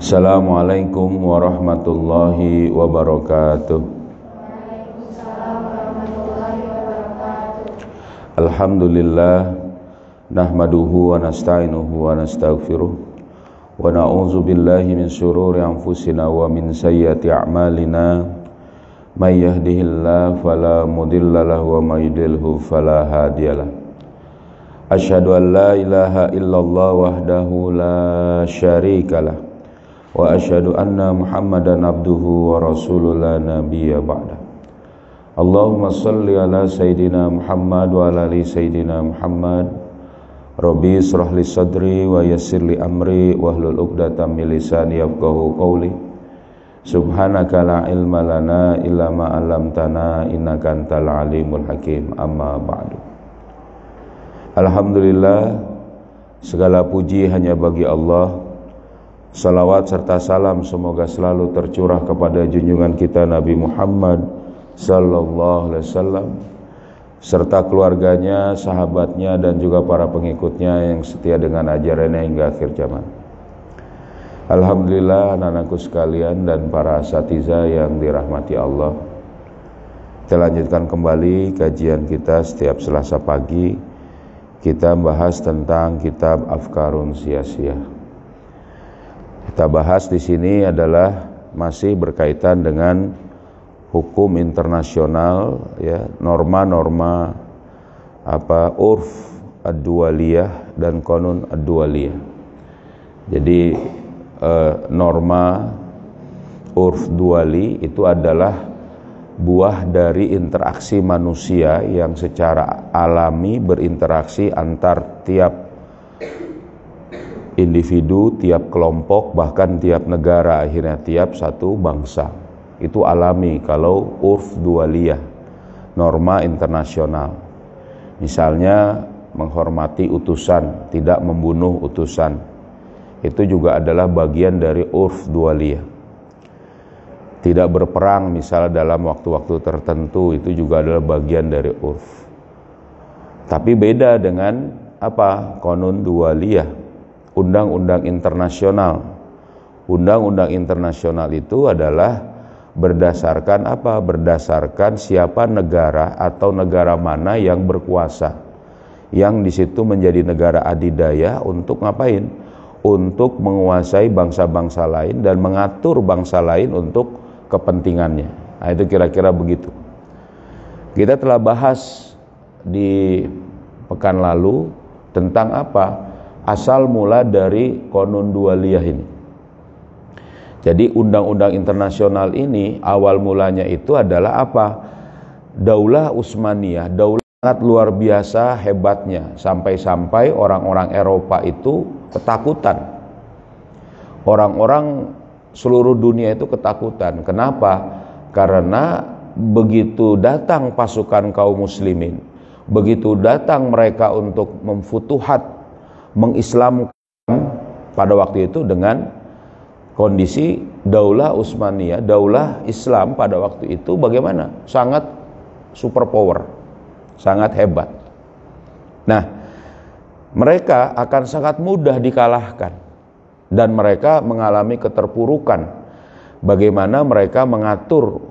Assalamualaikum warahmatullahi wabarakatuh. Alhamdulillah, nahmaduhu wa nasta'inuhu wa nastaghfiruh wa na'udzu billahi min syururi anfusina wa min sayyiati a'malina. May yahdihillahu fala mudilla lahu wa may yudlilhu fala hadiyalah. Asyhadu an la ilaha illallah wahdahu la syarikalah wa asyhadu anna Muhammadan abduhu wa rasuluhu la nabiyya ba'da. Allahumma salli ala sayyidina Muhammad wa ala ali sayyidina Muhammad. Rabbi israh li sadri wa yassir li amri wahlul 'uqdatam min lisani yafqahu qawli. Subhanaka la ilma lana illa ma 'allamtana innaka antal alimul hakim. Amma ba'du. Alhamdulillah, segala puji hanya bagi Allah. Salawat serta salam semoga selalu tercurah kepada junjungan kita Nabi Muhammad sallallahu alaihi wasallam serta keluarganya, sahabatnya dan juga para pengikutnya yang setia dengan ajarannya hingga akhir zaman. Alhamdulillah, anak-anakku sekalian dan para asatidzah yang dirahmati Allah, kita lanjutkan kembali kajian kita setiap Selasa pagi. Kita membahas tentang kitab Afkarun Siyasiyah. Kita bahas di sini adalah masih berkaitan dengan hukum internasional, ya, norma-norma urf ad-duwaliyah dan qanun ad-duwaliyah. Jadi norma urf duwali itu adalah buah dari interaksi manusia yang secara alami berinteraksi antar tiap individu, tiap kelompok, bahkan tiap negara, akhirnya tiap satu bangsa. Itu alami kalau urf duwaliyah, norma internasional. Misalnya menghormati utusan, tidak membunuh utusan. Itu juga adalah bagian dari urf duwaliyah. Tidak berperang misalnya dalam waktu-waktu tertentu, itu juga adalah bagian dari urf. Tapi beda dengan qanun duwaliyah, undang-undang internasional. Undang-undang internasional itu adalah berdasarkan berdasarkan siapa negara atau negara mana yang berkuasa, yang di situ menjadi negara adidaya untuk ngapain? Untuk menguasai bangsa-bangsa lain dan mengatur bangsa lain untuk kepentingannya. Nah, itu kira-kira begitu. Kita telah bahas di pekan lalu tentang asal mula dari qanun duwaliyah ini. Jadi undang-undang internasional ini awal mulanya itu adalah Daulah Utsmaniyah, daulah sangat luar biasa hebatnya, sampai-sampai orang-orang Eropa itu ketakutan. Orang-orang seluruh dunia itu ketakutan. Kenapa? Karena begitu datang pasukan kaum muslimin, begitu datang mereka untuk memfutuhat, mengislamkan pada waktu itu dengan kondisi Daulah Utsmaniyah, daulah Islam pada waktu itu bagaimana? Sangat superpower, sangat hebat. Nah, mereka akan sangat mudah dikalahkan dan mereka mengalami keterpurukan. Bagaimana mereka mengatur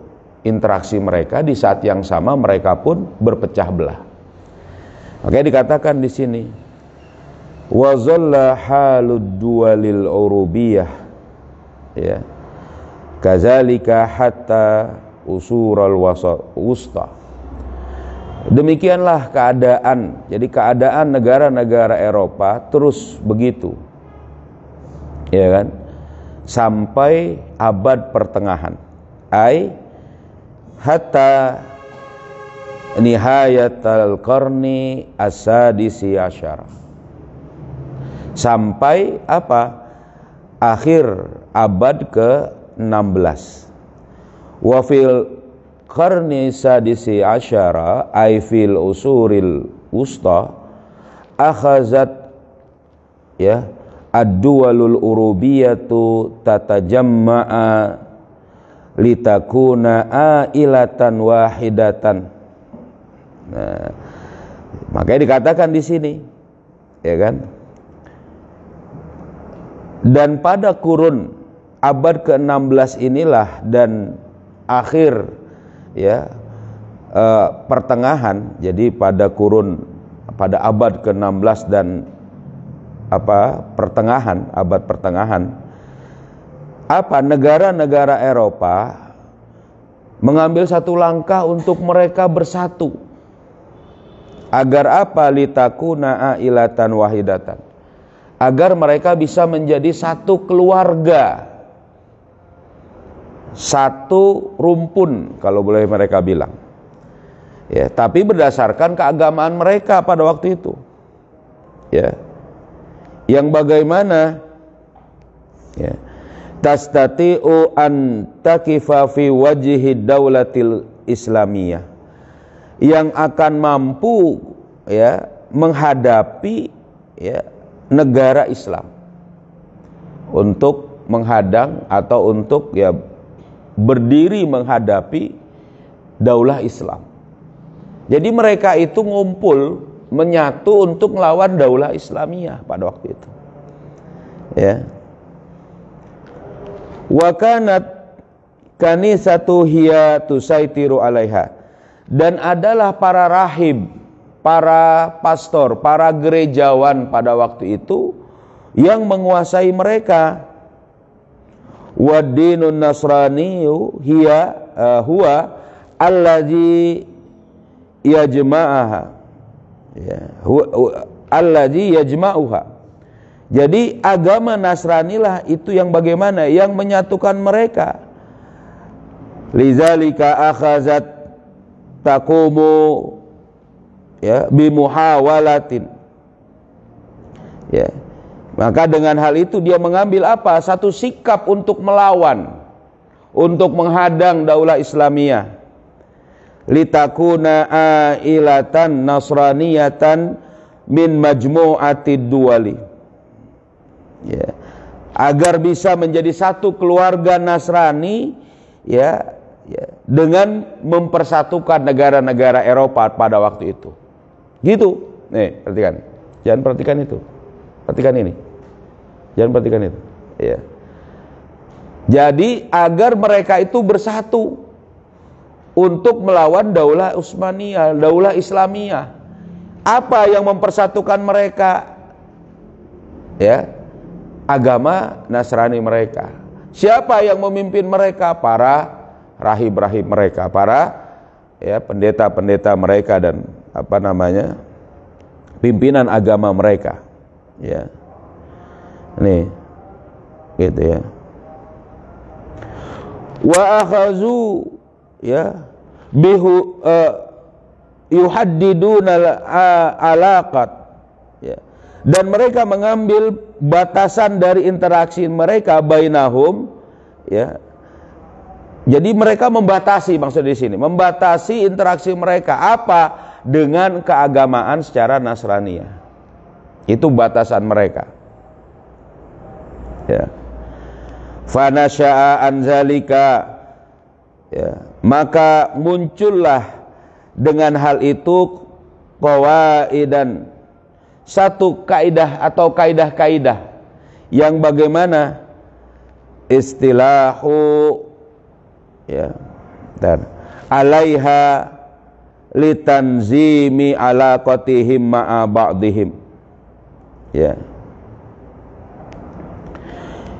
interaksi mereka, di saat yang sama mereka pun berpecah belah. Oke, dikatakan di sini wa zalla halud duwalil urubiyah, ya, kazalika hatta usural wusta. Demikianlah keadaan. Jadi keadaan negara-negara Eropa terus begitu, ya kan, sampai abad pertengahan, hatta nihayatal qarni as-sadisi asyara, sampai akhir abad ke-16. Wa fil qarni sadisi asyara ay fil usuril wusta akhazat, ya, ad-duwalul urubiyatu tatajamma'a litakuna ailatan wahidatan. Nah, makanya dikatakan di sini, ya kan? Dan pada kurun abad ke-16 inilah dan akhir ya pertengahan, jadi pada abad ke-16 dan abad pertengahan, negara-negara Eropa mengambil satu langkah untuk mereka bersatu. Agar apa? Litakuna ailatan wahidatan. Agar mereka bisa menjadi satu keluarga, satu rumpun kalau boleh mereka bilang. Ya, tapi berdasarkan keagamaan mereka pada waktu itu. Ya. Yang bagaimana? Ya. Tastati'u an takifa fi wajhi daulatil islamiyah. Yang akan mampu ya menghadapi ya negara Islam. Untuk menghadang atau untuk ya berdiri menghadapi daulah Islam. Jadi mereka itu ngumpul, menyatu untuk melawan daulah Islamiyah pada waktu itu. Ya. Wa kanat kanisatu hiya tusaitiru alaiha. Dan adalah para rahib, para pastor, para gerejawan pada waktu itu yang menguasai mereka. Wa dinun nasraniyu hiya huwa allazi yajma'aha, ya, allazi yajma'uha. Jadi agama Nasrani lah itu yang bagaimana yang menyatukan mereka. Lidzalika akhazat taqumu ya bimuhawalatin. Ya. Maka dengan hal itu dia mengambil apa? Satu sikap untuk melawan, untuk menghadang daulah Islamiyah. Litakuna ailatan nasraniyatan min majmu'atid duwali. Ya. Agar bisa menjadi satu keluarga Nasrani ya, dengan mempersatukan negara-negara Eropa pada waktu itu. Gitu. Nih, perhatikan. Jangan perhatikan itu. Perhatikan ini. Jangan perhatikan itu. Ya. Jadi agar mereka itu bersatu untuk melawan daulah Utsmaniyah, daulah Islamiyah. Apa yang mempersatukan mereka? Ya, agama Nasrani mereka. Siapa yang memimpin mereka? Para rahib-rahib mereka, para ya pendeta-pendeta mereka dan pimpinan agama mereka. Ya. Nih. Gitu ya. Wa akhazu ya bihu yuhaddiduna alaqat ya. Dan mereka mengambil batasan dari interaksi mereka bainahum ya. Jadi mereka membatasi, maksud di sini membatasi interaksi mereka apa? Dengan keagamaan secara Nasraniyah. Itu batasan mereka. Ya. Fa nasya'a an zalika ya, maka muncullah dengan hal itu qawaidan, satu kaidah atau kaidah-kaidah yang bagaimana istilahu ya dan alaiha litanzimi alaqatihim ma'a ba'dihim ya,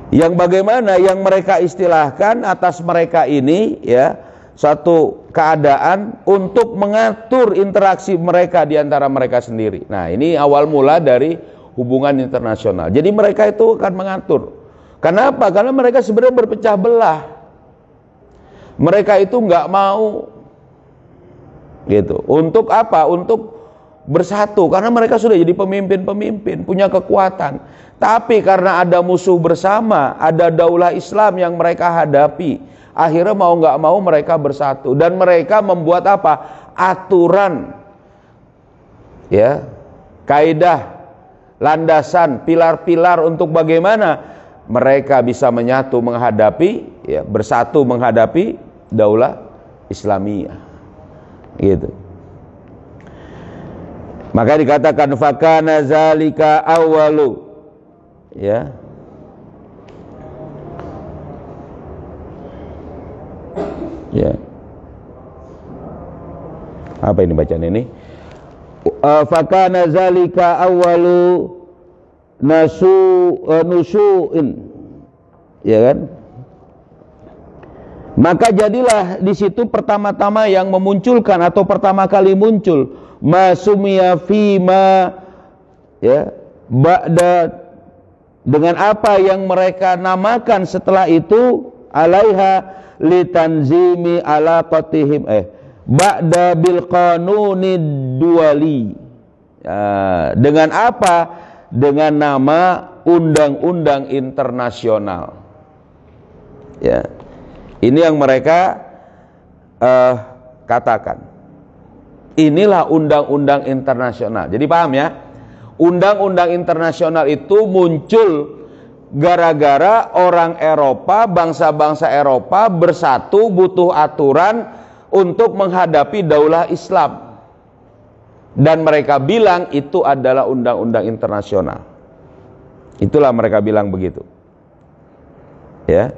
yang bagaimana yang mereka istilahkan atas mereka ini ya, satu keadaan untuk mengatur interaksi mereka di antara mereka sendiri. Nah, ini awal mula dari hubungan internasional. Jadi mereka itu akan mengatur. Kenapa? Karena mereka sebenarnya berpecah belah. Mereka itu nggak mau gitu. Untuk apa? Untuk bersatu, karena mereka sudah jadi pemimpin-pemimpin, punya kekuatan. Tapi karena ada musuh bersama, ada daulah Islam yang mereka hadapi, akhirnya mau nggak mau mereka bersatu. Dan mereka membuat apa? Aturan ya, kaidah, landasan, pilar-pilar untuk bagaimana mereka bisa menyatu menghadapi ya, bersatu menghadapi daulah Islamiyah gitu. Maka dikatakan fakana zalika awwalu ya Ya. Apa ini bacaan ini? Fakana zalika awwalu nusu'in. Ya kan? Maka jadilah di situ pertama-tama yang memunculkan atau pertama kali muncul masumia fima, ya, ba'da, dengan apa yang mereka namakan setelah itu, alaiha litanzimi alaqatihim ba'da bil qanuni duwali. Dengan apa? Dengan nama undang-undang internasional. Ya. Ini yang mereka katakan. Inilah undang-undang internasional. Jadi paham ya? Undang-undang internasional itu muncul gara-gara orang Eropa, bangsa-bangsa Eropa bersatu butuh aturan untuk menghadapi daulah Islam. Dan mereka bilang itu adalah undang-undang internasional. Itulah mereka bilang begitu. Ya.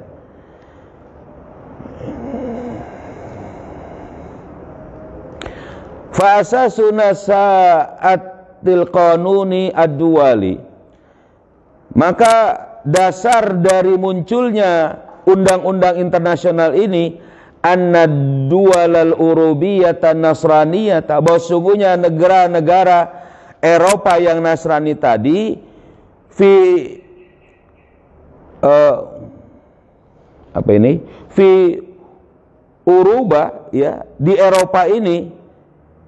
Fa asasuna sa'atil qanuni ad-duwali. Maka dasar dari munculnya undang-undang internasional ini anna duwalal urubiyata nasraniyata, bahwa sungguhnya negara-negara Eropa yang Nasrani tadi fi uruba, ya, di Eropa ini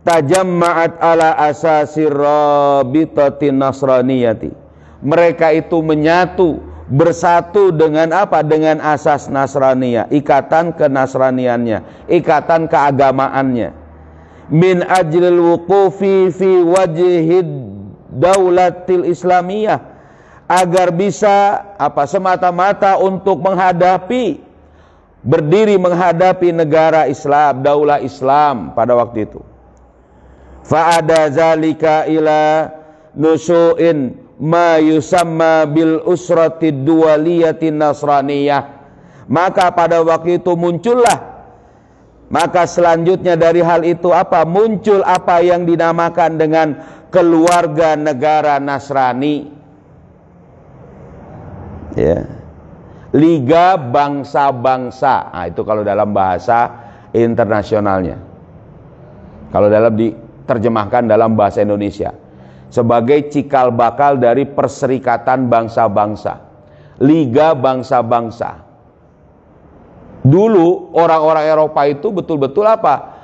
tajamma'at ala asasir rabitatin nasraniyati. Mereka itu menyatu, bersatu dengan apa? Dengan asas Nasraniyah, ikatan kenasraniannya, ikatan keagamaannya. Min ajlil wuqufi fi wajhid daulatil islamiyah, agar bisa apa? Semata-mata untuk berdiri menghadapi negara Islam, daulah Islam pada waktu itu. Fa'ada zalika ila nusu'in ma yusamma bil usratid duwaliyatin nasraniyah. Maka pada waktu itu muncullah, maka selanjutnya dari hal itu apa? Muncul apa yang dinamakan dengan keluarga negara Nasrani, ya, Liga Bangsa-Bangsa. Nah, itu kalau dalam bahasa internasionalnya. Kalau diterjemahkan dalam bahasa Indonesia, sebagai cikal bakal dari Perserikatan Bangsa-Bangsa, Liga Bangsa-Bangsa. Dulu orang-orang Eropa itu betul-betul apa?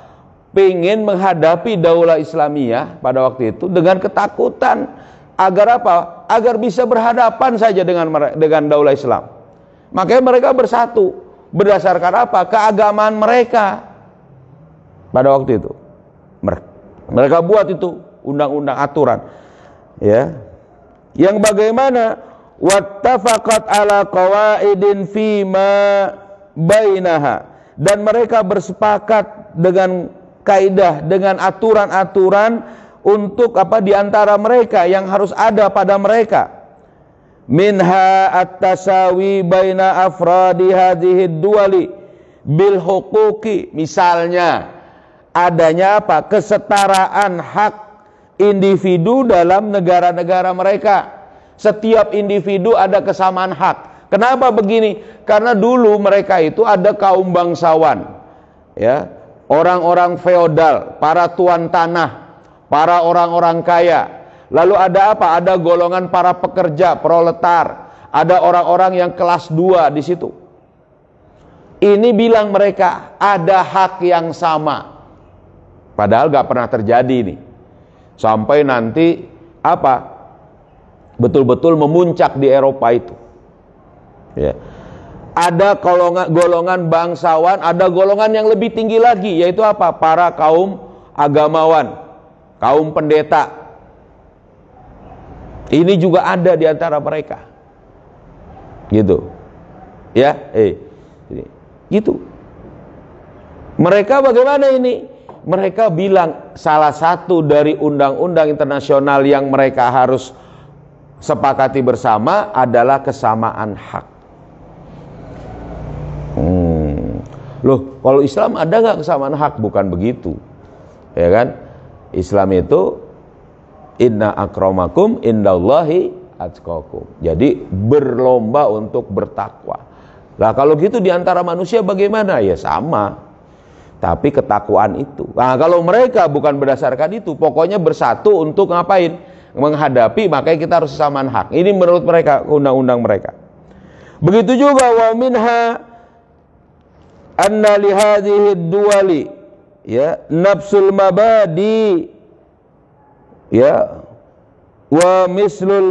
Pengen menghadapi daulah Islamiyah pada waktu itu dengan ketakutan. Agar apa? Agar bisa berhadapan saja dengan daulah Islam. Makanya mereka bersatu berdasarkan apa? Keagamaan mereka pada waktu itu. Mereka buat itu undang-undang aturan, ya, yang bagaimana wattafaqat ala qawaidin fima bainaha, dan mereka bersepakat dengan kaidah, dengan aturan-aturan untuk apa di antara mereka yang harus ada pada mereka. Minha at-tasawi baina afradi hadhihi duwali bil huquqi, misalnya adanya apa? Kesetaraan hak individu dalam negara-negara mereka. Setiap individu ada kesamaan hak. Kenapa begini? Karena dulu mereka itu ada kaum bangsawan, ya, orang-orang feodal, para tuan tanah, para orang-orang kaya. Lalu ada apa? Ada golongan para pekerja, proletar. Ada orang-orang yang kelas 2 di situ. Ini bilang mereka ada hak yang sama. Padahal gak pernah terjadi ini. Sampai nanti apa? Betul-betul memuncak di Eropa itu. Ya. Ada golongan bangsawan, ada golongan yang lebih tinggi lagi, yaitu apa? Para kaum agamawan, kaum pendeta. Ini juga ada di antara mereka. Gitu. Ya, gitu. Mereka bagaimana ini? Mereka bilang salah satu dari undang-undang internasional yang mereka harus sepakati bersama adalah kesamaan hak. Loh, kalau Islam ada nggak kesamaan hak? Bukan begitu, ya kan? Islam itu inna akramakum indallahi atqakum. Jadi berlomba untuk bertakwa. Lah kalau gitu di antara manusia bagaimana? Ya sama, tapi ketakwaan itu. Nah kalau mereka bukan berdasarkan itu, pokoknya bersatu untuk ngapain? Menghadapi, makanya kita harus kesamaan hak. Ini menurut mereka, undang-undang mereka. Begitu juga wa minha anna li hadhihi duwali ya nafsul mabadi ya wa mislul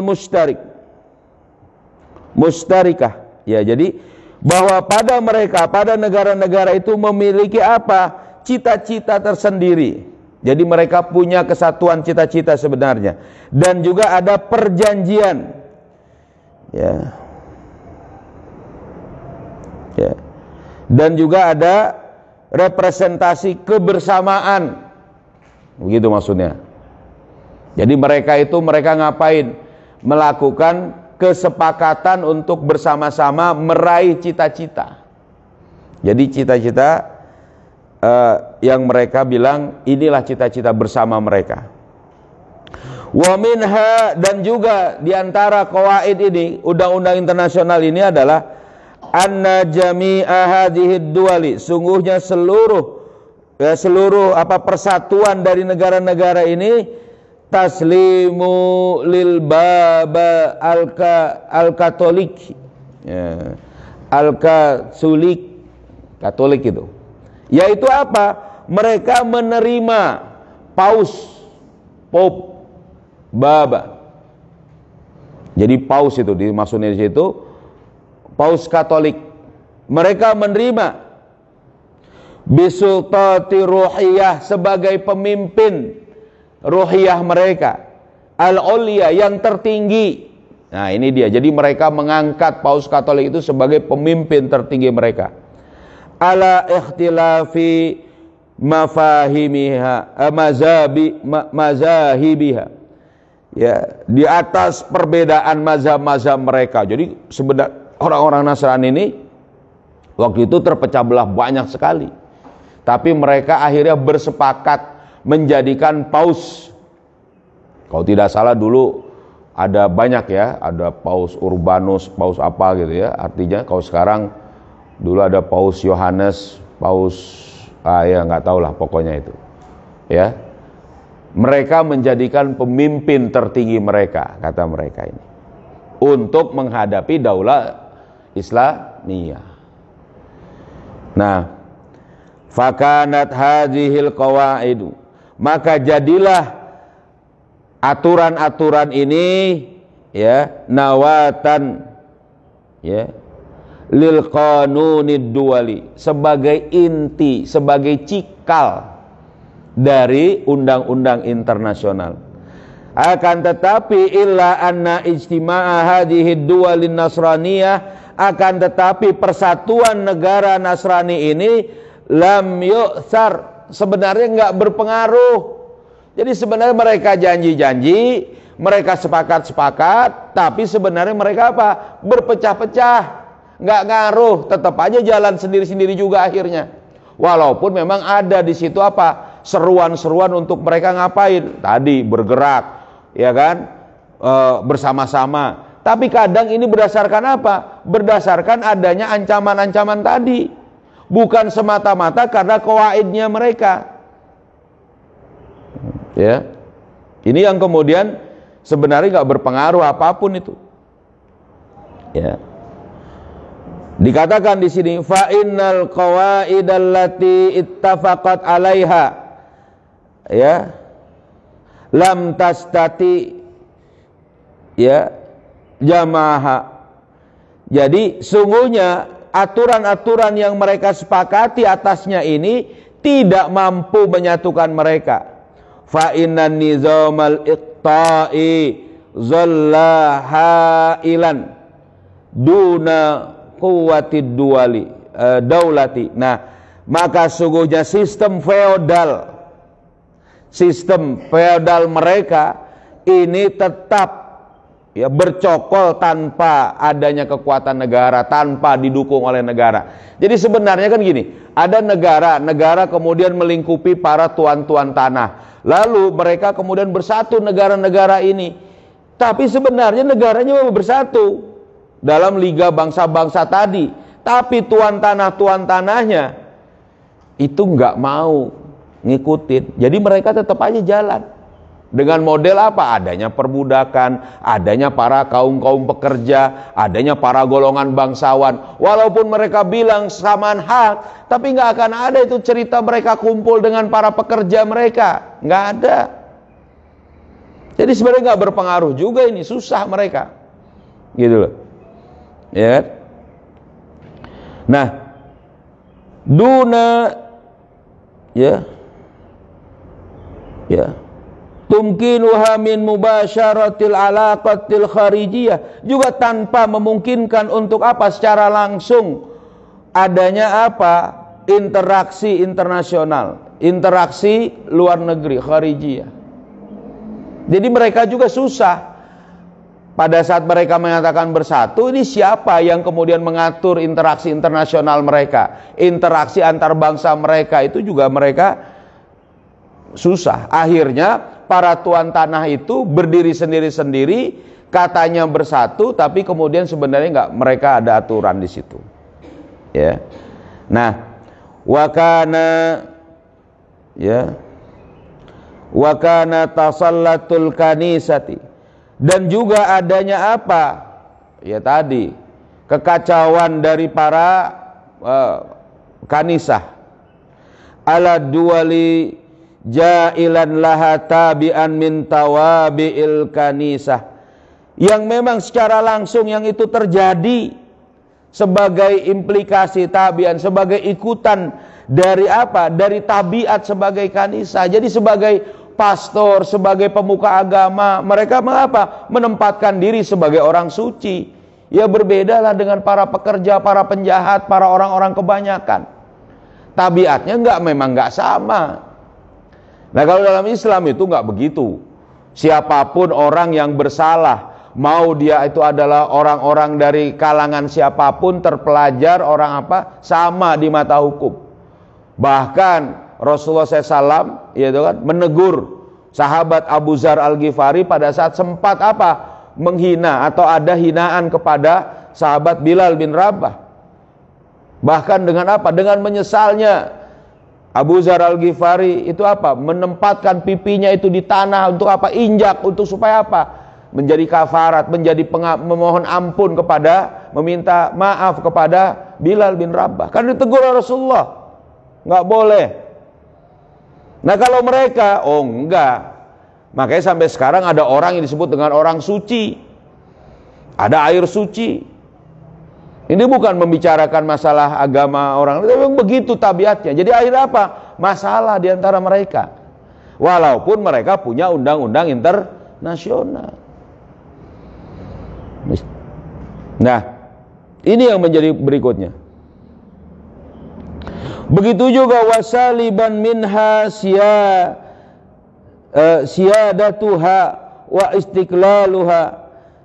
mustarikah ya, jadi bahwa pada mereka, pada negara-negara itu memiliki apa? Cita-cita tersendiri. Jadi mereka punya kesatuan cita-cita sebenarnya, dan juga ada perjanjian ya. Ya. Dan juga ada representasi kebersamaan. Begitu maksudnya. Jadi mereka ngapain? Melakukan kesepakatan untuk bersama-sama meraih cita-cita. Jadi cita-cita yang mereka bilang inilah cita-cita bersama mereka. Wa minha, dan juga diantara qawaid ini, undang-undang internasional ini adalah anna jami'a hadhihi duwali, sungguhnya seluruh persatuan dari negara-negara ini taslimu lil baba al-katolik ya, Katolik itu, yaitu apa? Mereka menerima Pope, Baba. Jadi paus itu dimaksudnya di situ Paus Katolik. Mereka menerima bisultati ruhiyah, sebagai pemimpin ruhiyah mereka, al-ulya, yang tertinggi. Nah ini dia, jadi mereka mengangkat Paus Katolik itu sebagai pemimpin tertinggi mereka, ala ikhtilafi mafahimiha mazahibiha ya, di atas perbedaan mazhab-mazhab mereka. Jadi sebenarnya orang-orang Nasrani ini waktu itu terpecah belah banyak sekali, tapi mereka akhirnya bersepakat menjadikan paus. Kalau tidak salah dulu ada banyak ya, ada Paus Urbanus, paus apa gitu ya, artinya kalau sekarang dulu ada Paus Yohanes, paus ya nggak tahu lah pokoknya itu ya. Mereka menjadikan pemimpin tertinggi mereka, kata mereka ini, untuk menghadapi daulah Islamiyah. Nah, fakanat hadhil qawaidu, maka jadilah aturan-aturan ini ya nawatan ya lil qanunid duwali, sebagai inti, sebagai cikal dari undang-undang internasional. Akan tetapi illa anna ijtima'a hadhihi duwalin nasraniyah, akan tetapi persatuan negara Nasrani ini lam yu'thar, sebenarnya enggak berpengaruh. Jadi sebenarnya mereka janji-janji, mereka sepakat-sepakat, tapi sebenarnya mereka apa? Berpecah-pecah, enggak ngaruh, tetap aja jalan sendiri-sendiri juga akhirnya. Walaupun memang ada di situ apa? Seruan-seruan untuk mereka ngapain? Tadi bergerak, ya kan? Bersama-sama. Tapi kadang ini berdasarkan apa? Berdasarkan adanya ancaman-ancaman tadi, bukan semata-mata karena qawaidnya mereka. Ya, ini yang kemudian sebenarnya nggak berpengaruh apapun itu. Ya, dikatakan di sini fa innal qawaidallati ittafaqat 'alaiha ya lam tastati ya jamaah. Jadi sungguhnya aturan-aturan yang mereka sepakati atasnya ini tidak mampu menyatukan mereka. Fa innan nizamal iqta'i zallahailan duna quwwatid duwali daulati. Nah, maka sungguhnya sistem feodal mereka ini tetap ya, bercokol tanpa adanya kekuatan negara, tanpa didukung oleh negara. Jadi sebenarnya kan gini, ada negara kemudian melingkupi para tuan-tuan tanah. Lalu mereka kemudian bersatu negara-negara ini. Tapi sebenarnya negaranya bersatu dalam liga bangsa-bangsa tadi. Tapi tuan tanahnya itu nggak mau ngikutin. Jadi mereka tetap aja jalan. Dengan model apa? Adanya perbudakan, adanya para kaum-kaum pekerja, adanya para golongan bangsawan. Walaupun mereka bilang samaan hak, tapi nggak akan ada itu cerita mereka kumpul dengan para pekerja mereka. Nggak ada. Jadi sebenarnya nggak berpengaruh juga ini, susah mereka. Gitu loh. Ya. Nah, duna ya. Tumkinuha min mubasyaratil alaqatil kharijiyah, juga tanpa memungkinkan untuk apa? Secara langsung adanya apa? Interaksi internasional, interaksi luar negeri, kharijiyah. Jadi mereka juga susah. Pada saat mereka mengatakan bersatu, ini siapa yang kemudian mengatur interaksi internasional mereka? Interaksi antar bangsa mereka itu juga mereka susah. Akhirnya para tuan tanah itu berdiri sendiri-sendiri, katanya bersatu, tapi kemudian sebenarnya nggak, mereka ada aturan di situ. Ya. Nah, wakana tasallatul kanisati, dan juga adanya apa? Ya tadi, kekacauan dari para kanisah ala duwali jailan laha tabi'an min tawabi'il kanisah, yang memang secara langsung yang itu terjadi sebagai implikasi tabi'an, sebagai ikutan dari apa? Dari tabiat sebagai kanisah. Jadi sebagai pastor, sebagai pemuka agama, mereka mengapa? Menempatkan diri sebagai orang suci. Ya berbedalah dengan para pekerja, para penjahat, para orang-orang kebanyakan. Tabiatnya memang nggak sama. Nah, kalau dalam Islam itu nggak begitu. Siapapun orang yang bersalah, mau dia itu adalah orang-orang dari kalangan siapapun, terpelajar orang apa, sama di mata hukum. Bahkan Rasulullah SAW ya kan, menegur sahabat Abu Dzar Al-Ghifari pada saat sempat apa, menghina atau ada hinaan kepada sahabat Bilal bin Rabah. Bahkan dengan apa? Dengan menyesalnya Abu Dzar Al-Ghifari itu apa? Menempatkan pipinya itu di tanah untuk apa? Injak, untuk supaya apa? Menjadi kafarat, menjadi memohon ampun kepada, meminta maaf kepada Bilal bin Rabah. Kan ditegur Rasulullah, nggak boleh. Nah kalau mereka, oh enggak. Makanya sampai sekarang ada orang yang disebut dengan orang suci. Ada air suci. Ini bukan membicarakan masalah agama orang, tapi begitu tabiatnya. Jadi akhirnya apa? Masalah di antara mereka. Walaupun mereka punya undang-undang internasional. Nah, ini yang menjadi berikutnya. Begitu juga wasaliban minha siyadatuha wa istiklaluha,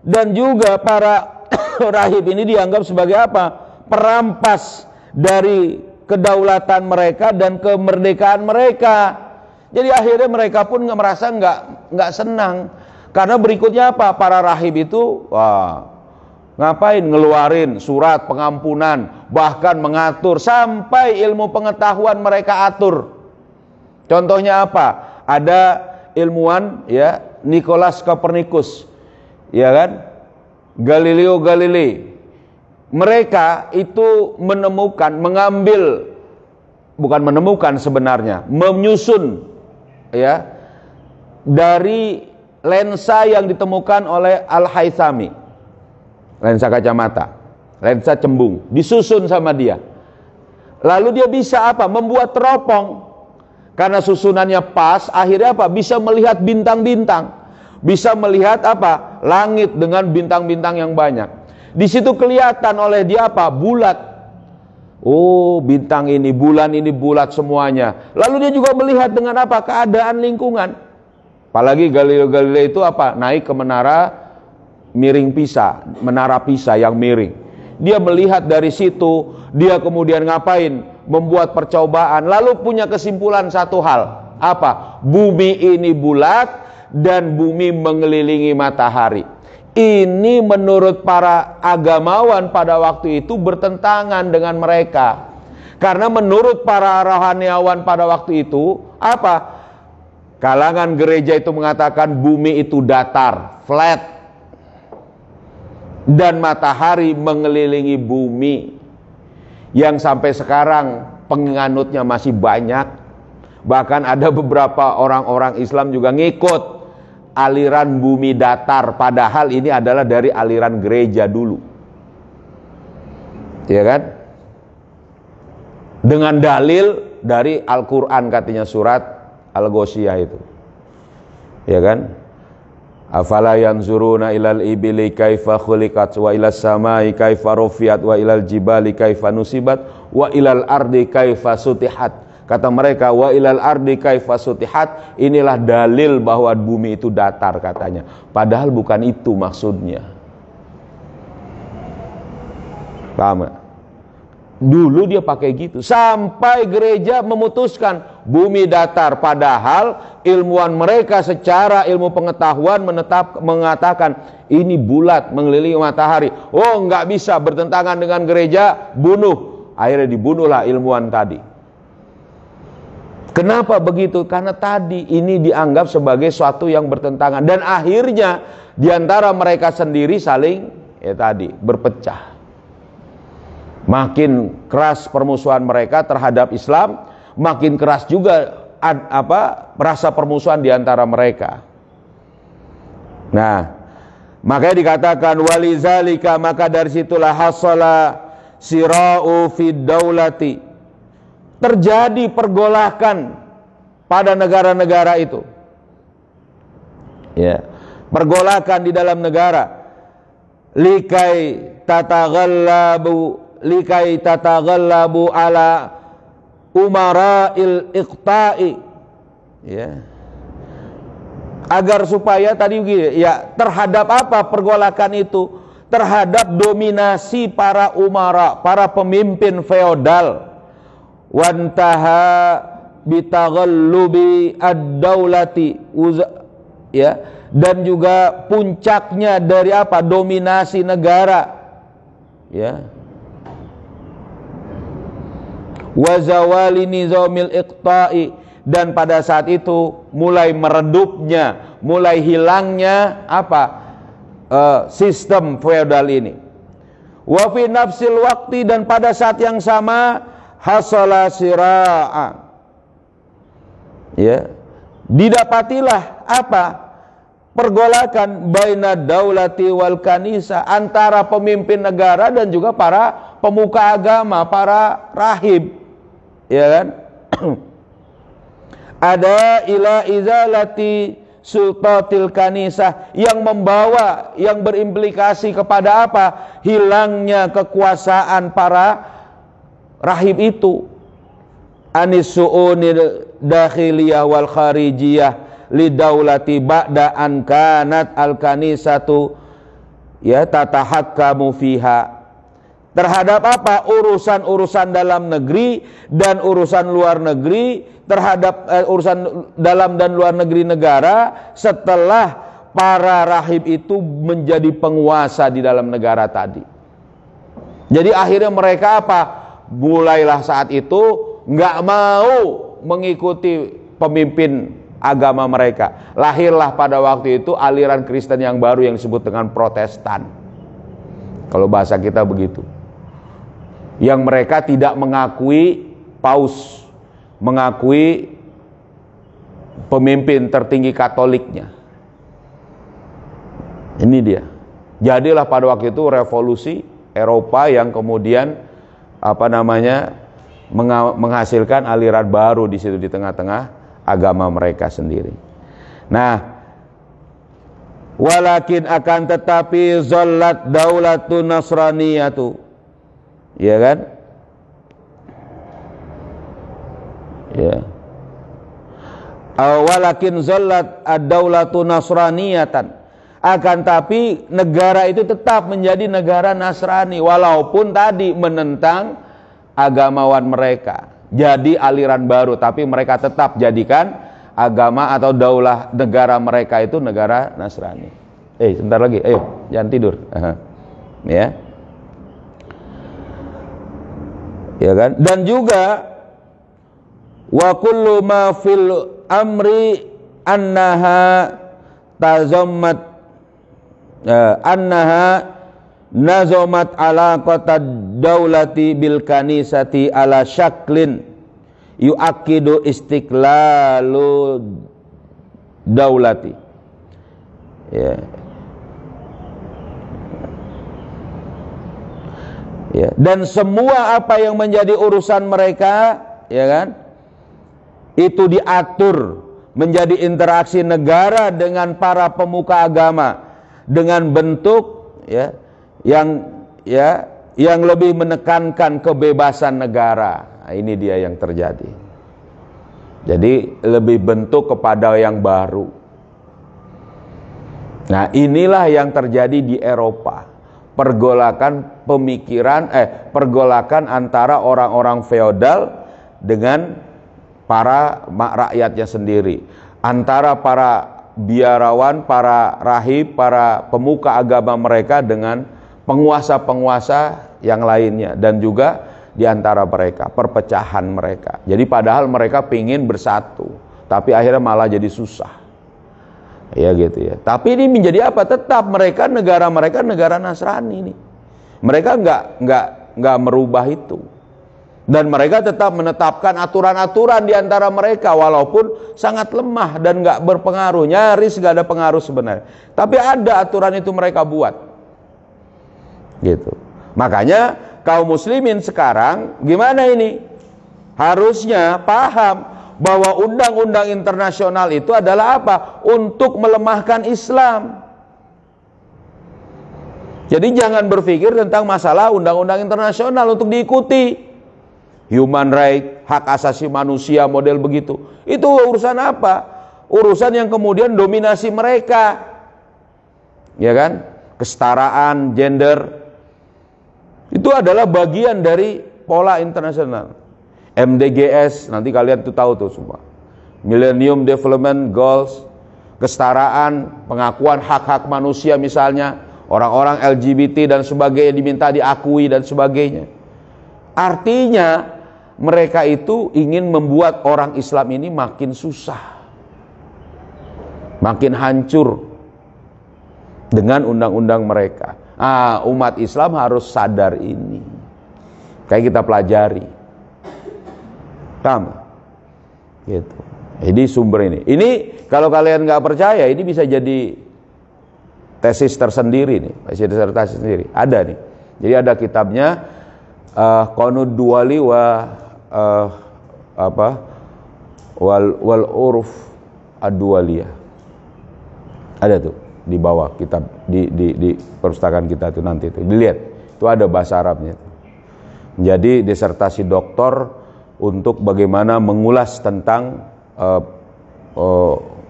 dan juga para rahib ini dianggap sebagai apa? Perampas dari kedaulatan mereka dan kemerdekaan mereka. Jadi akhirnya mereka pun merasa nggak senang, karena berikutnya apa? Para rahib itu ngapain? Ngeluarin surat pengampunan, bahkan mengatur sampai ilmu pengetahuan mereka atur. Contohnya apa? Ada ilmuwan ya, Nicholas Copernicus, ya kan? Galileo Galilei. Mereka itu menyusun ya dari lensa yang ditemukan oleh Al-Haythami, lensa kacamata, lensa cembung, disusun sama dia. Lalu dia bisa apa? Membuat teropong. Karena susunannya pas, akhirnya apa? Bisa melihat bintang-bintang. Bisa melihat apa? Langit dengan bintang-bintang yang banyak. Di situ kelihatan oleh dia apa? Bulat. Oh, bintang ini, bulan ini bulat semuanya. Lalu dia juga melihat dengan apa? Keadaan lingkungan. Apalagi Galileo Galilei itu apa? Naik ke menara miring Pisa, menara Pisa yang miring. Dia melihat dari situ, dia kemudian ngapain? Membuat percobaan, lalu punya kesimpulan satu hal. Apa? Bumi ini bulat dan bumi mengelilingi matahari. Ini menurut para agamawan pada waktu itu bertentangan dengan mereka. Karena menurut para rohaniawan pada waktu itu, apa? Kalangan gereja itu mengatakan bumi itu datar, flat. Dan matahari mengelilingi bumi. Yang sampai sekarang penganutnya masih banyak. Bahkan ada beberapa orang-orang Islam juga ngikut aliran bumi datar, padahal ini adalah dari aliran gereja dulu, ya kan? Dengan dalil dari Al-Quran, katanya surat Al-Ghoshiyah itu, ya kan? Afala yanzuruna ilal ibili kaifa khuliqat wa ilas samai kaifa rufiat wa ilal jibali kaifa nusibat wa ilal ardi kaifa sutihat. Kata mereka, wa ilal ardi kaifa sutihat, inilah dalil bahwa bumi itu datar katanya. Padahal bukan itu maksudnya. Paham gak? Dulu dia pakai gitu. Sampai gereja memutuskan bumi datar. Padahal ilmuwan mereka secara ilmu pengetahuan mengatakan ini bulat mengelilingi matahari. Oh, nggak bisa, bertentangan dengan gereja, bunuh. Akhirnya dibunuhlah ilmuwan tadi. Kenapa begitu? Karena tadi ini dianggap sebagai suatu yang bertentangan. Dan akhirnya diantara mereka sendiri saling berpecah. Makin keras permusuhan mereka terhadap Islam, makin keras juga rasa permusuhan diantara mereka. Nah, makanya dikatakan walizalika, maka dari situlah hasala sira'u fid daulati, terjadi pergolakan pada negara-negara itu. Ya, pergolakan di dalam negara. Likai tataghallabu ala umara'il iqta'i. Ya. Agar supaya tadi begini, ya, terhadap apa pergolakan itu? Terhadap dominasi para umara, para pemimpin feodal. Wantaha bitaghallubi ad-daulati, ya, dan juga puncaknya dari apa? Dominasi negara, ya. Wa zawali nizamil iqta'i, dan pada saat itu mulai meredupnya, mulai hilangnya apa? Sistem feodal ini. Wa fi nafsil waqti, dan pada saat yang sama hasala sira'a, ya, didapatilah apa? Pergolakan baina daulati wal kanisa, antara pemimpin negara dan juga para pemuka agama, para rahib, ya kan? Ada ila izalati sultatil kanisah, yang membawa, yang berimplikasi kepada apa? Hilangnya kekuasaan para rahib itu. Anis su'unil dakhiliyah wal kharijiyah lidaulati ba'da an kanat al kanisatu, ya, tatahakkamu fiha, terhadap apa? Urusan-urusan dalam negeri dan urusan luar negeri, terhadap urusan dalam dan luar negeri negara, setelah para rahib itu menjadi penguasa di dalam negara tadi. Jadi akhirnya mereka apa? Mulailah saat itu nggak mau mengikuti pemimpin agama mereka. Lahirlah pada waktu itu aliran Kristen yang baru yang disebut dengan Protestan. Kalau bahasa kita begitu. Yang mereka tidak mengakui paus, mengakui pemimpin tertinggi Katoliknya. Ini dia. Jadilah pada waktu itu revolusi Eropa yang kemudian menghasilkan aliran baru di situ, di tengah-tengah agama mereka sendiri. Nah, walakin akan tetapi zallat daulatun nasraniyatu, ya kan? Ya. Walakin zallat ad-daulatun nasraniyatan, Akan tapi negara itu tetap menjadi negara Nasrani, walaupun tadi menentang agamawan mereka. Jadi aliran baru, tapi mereka tetap jadikan agama atau daulah negara mereka itu negara Nasrani. Sebentar lagi, ayo jangan tidur. Ya. Ya kan? Dan juga wa kullu ma fil amri annaha tazammat annaha nazamat alaqatad daulati bil kanisati ala syaklin yu'akidu istiqlalu daulati. Ya. Ya. Dan semua apa yang menjadi urusan mereka, ya kan, itu diatur menjadi interaksi negara dengan para pemuka agama dengan bentuk yang lebih menekankan kebebasan negara. Nah, ini dia yang terjadi. Jadi lebih bentuk kepada yang baru. Nah, inilah yang terjadi di Eropa. Pergolakan pemikiran, pergolakan antara orang-orang feodal dengan para rakyatnya sendiri, antara para biarawan, para rahib, para pemuka agama mereka dengan penguasa-penguasa yang lainnya, dan juga di antara mereka, perpecahan mereka. Jadi padahal mereka pingin bersatu, tapi akhirnya malah jadi susah. Ya gitu ya. Tapi ini menjadi apa? Tetap negara mereka negara Nasrani nih. Mereka nggak merubah itu. Dan mereka tetap menetapkan aturan-aturan di antara mereka, walaupun sangat lemah dan nggak berpengaruh, nyaris nggak ada pengaruh sebenarnya. Tapi ada aturan itu mereka buat, gitu. Makanya kaum muslimin sekarang gimana ini? Harusnya paham bahwa undang-undang internasional itu adalah apa? Untuk melemahkan Islam. Jadi jangan berpikir tentang masalah undang-undang internasional untuk diikuti. Human right, hak asasi manusia model begitu. Itu urusan apa? Urusan yang kemudian dominasi mereka. Ya kan? Kesetaraan gender. Itu adalah bagian dari pola internasional. MDGs, nanti kalian tuh tahu tuh semua. Millennium Development Goals, kesetaraan, pengakuan hak-hak manusia misalnya, orang-orang LGBT dan sebagainya diminta diakui dan sebagainya. Artinya mereka itu ingin membuat orang Islam ini makin susah, makin hancur dengan undang-undang mereka. Umat Islam harus sadar ini. Kayak kita pelajari. Paham? Gitu. Jadi sumber ini. Ini kalau kalian nggak percaya, ini bisa jadi tesis tersendiri nih, tesis disertasi sendiri. Ada nih. Jadi ada kitabnya Qanud Duwali wal uruf ad-duwaliyah. Ada tuh di bawah kitab di perpustakaan kita tuh, nanti tuh dilihat. Itu ada bahasa Arabnya. Jadi disertasi doktor untuk bagaimana mengulas tentang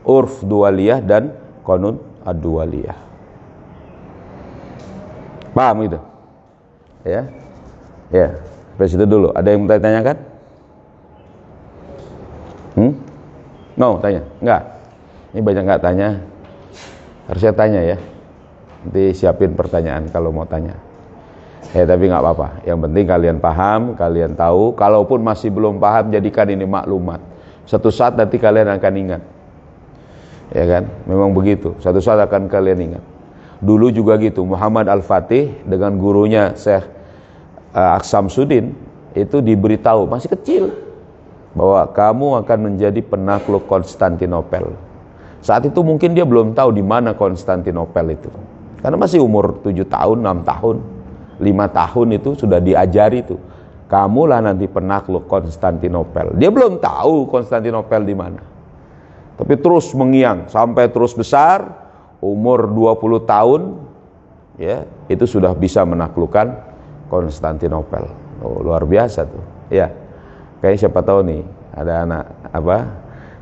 urf duwaliyah dan qanud ad-duwaliyah. Paham itu? Ya. Ya, sampai situ dulu. Ada yang mau tanyakan? No, tanya? Enggak? Ini banyak enggak tanya. Harusnya tanya ya. Nanti siapin pertanyaan kalau mau tanya. Tapi nggak apa-apa. Yang penting kalian paham, kalian tahu. Kalaupun masih belum paham, jadikan ini maklumat. Satu saat nanti kalian akan ingat. Ya kan? Memang begitu. Satu saat akan kalian ingat. Dulu juga gitu. Muhammad Al-Fatih dengan gurunya Syekh Aksamsuddin itu diberitahu masih kecil bahwa kamu akan menjadi penakluk Konstantinopel. Saat itu mungkin dia belum tahu di mana Konstantinopel itu. Karena masih umur 7 tahun, 6 tahun. 5 tahun itu sudah diajari tuh, kamulah nanti penakluk Konstantinopel. Dia belum tahu Konstantinopel di mana. Tapi terus mengiang sampai terus besar, umur 20 tahun ya, itu sudah bisa menaklukkan Konstantinopel. Luar biasa tuh. Ya. Kayak siapa tahu nih, ada anak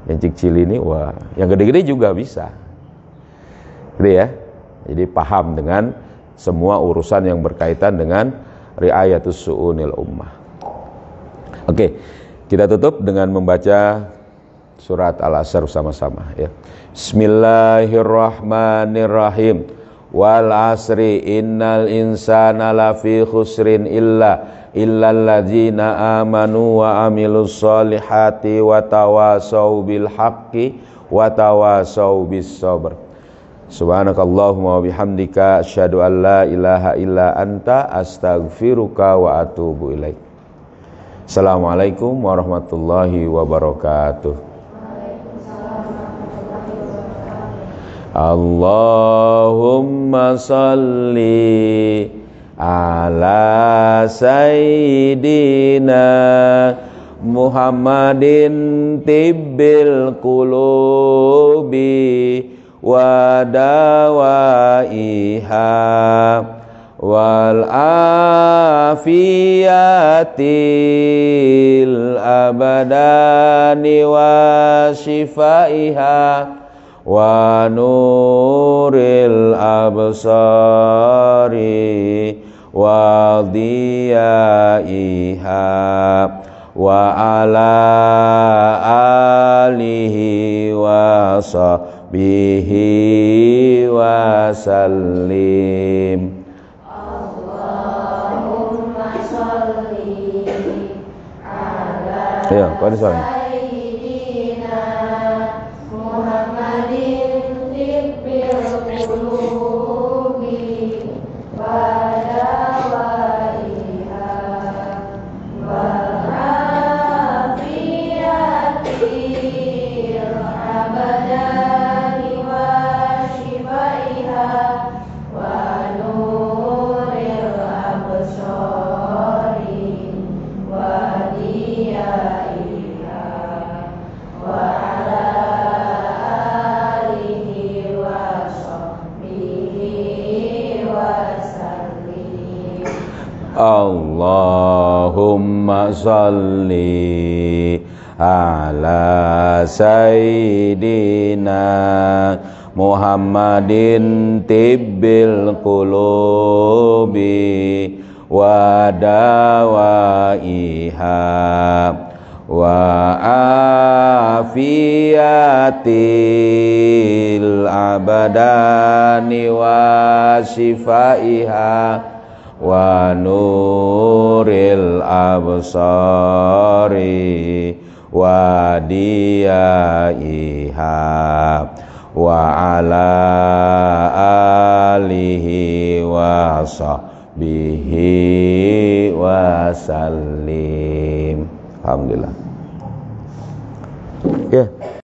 yang kecil ini, wah, yang gede-gede juga bisa. Gede ya. Jadi paham dengan semua urusan yang berkaitan dengan riayatus su'unil ummah. Oke, kita tutup dengan membaca surat Al-Asr sama-sama ya. Bismillahirrahmanirrahim. Wal asri innal insana lafi khusrin illalladzina amanu wa amilus solihati wa tawasau bil haqqi wa tawasau bis sabr. Subhanakallahumma wa bihamdika asyhadu an la ilaha illa anta astaghfiruka wa atubu ilaik. Assalamualaikum warahmatullahi wabarakatuh. Allahumma salli ala sayyidina Muhammadin tibbil qulubi wa dawaiha wal afiyatil abadani wa shifaiha wa nuril absari wa diyaiha wa ala alihi wa bihi wa sallim. Allahumma sholli ala sayyidina Muhammadin tibbil qulubi wa dawaiha wal afiyatil abadani Allahumma salli ala sayyidina Muhammadin tibbil qulubi wa dawaiha wa afiyatil abadani wa shifaiha wa nuril absari wa diyaiha wa ala alihi wa sahbihi wa sallim. Alhamdulillah. Ya.